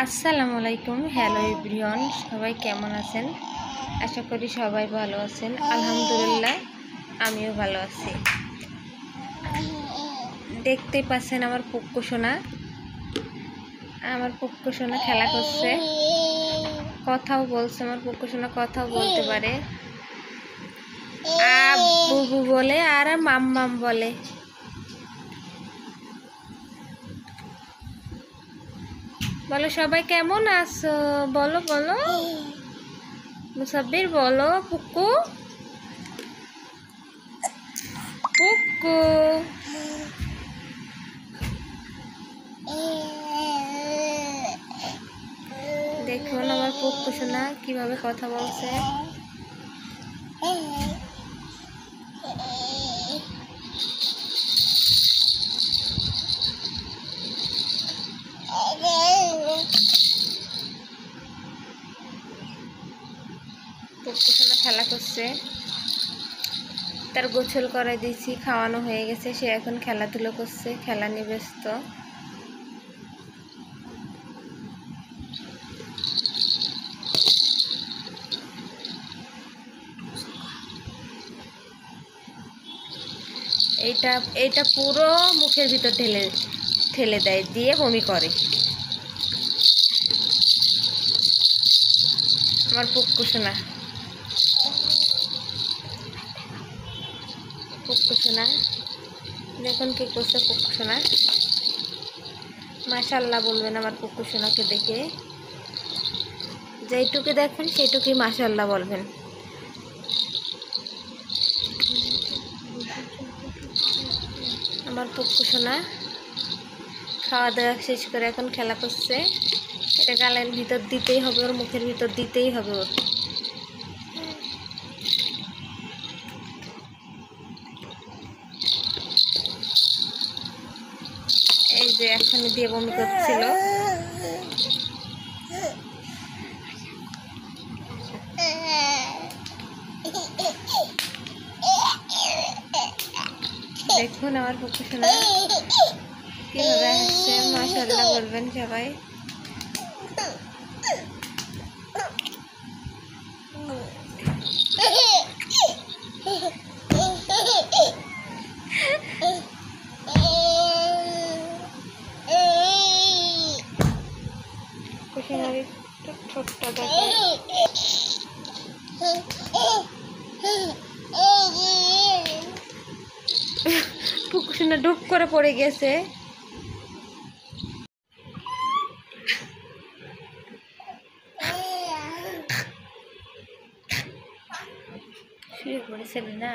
আসসালামু আলাইকুম। Hello everyone, সবাই কেমন আছেন? আশা করি সবাই ভালো আছেন। আলহামদুলিল্লাহ আমিও ভালো আছি। দেখতেই পাচ্ছেন আমার পুক্কু সোনা খেলা করছে, কথাও বলছে। আমার পুক্কু সোনা কথাও বলতে পারে, বুবু বলে আর মাম্মাম বলে। বলো সবাই কেমন আছো, বলো বলো। মুসাব্বির বলো পুক্কু পুক্কু। দেখুন আমার পুক্কু সোনা কিভাবে কথা বলছে। পুক্কু সোনা খেলা করছে, তার গোসল করাই দিয়েছি, খাওয়ানো হয়ে গেছে, সে এখন খেলাধুলো করছে, খেলা নিয়ে ব্যস্ত। এইটা পুরো মুখের ভিতর ঠেলে দেয়, দিয়ে বমি করে। আমার পুক্কু সোনা দেখুন কি করছে পুক্কু সোনা। মাশাআল্লাহ বলবেন আমার পুক্কু সোনাকে দেখে, যেইটুকু দেখেন সেইটুকুই মাশাআল্লাহ বলবেন। আমার পুক্কু সোনা খাওয়া দাওয়া শেষ করে এখন খেলা করছে। এটা গালের ভিতর দিতেই হবে, ওর মুখের ভিতর দিতেই হবে ওর। এই যে এখনই দিয়ে বমি করছিল। দেখুন আমার পুক্কু সোনা কিভাবে আসছে, মাশাআল্লাহ বলবেন সবাই। ঠোঁটটা দেখো, পুক্কু সোনা ডুব করে পড়ে গেছে। শুয়ে পড়েছিল না,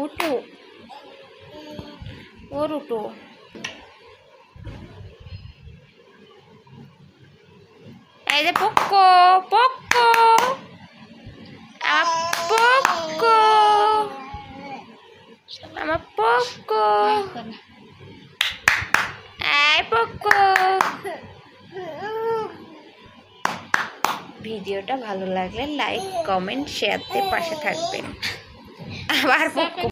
উঠো ওর উঠো। এই যে পুক্কু পুক্কু পুক্কু আমার পুক্কু, এই পুক্কু। ভিডিওটা ভালো লাগলে লাইক কমেন্ট শেয়ার দিয়ে পাশে থাকবেন। আবার পুক্কু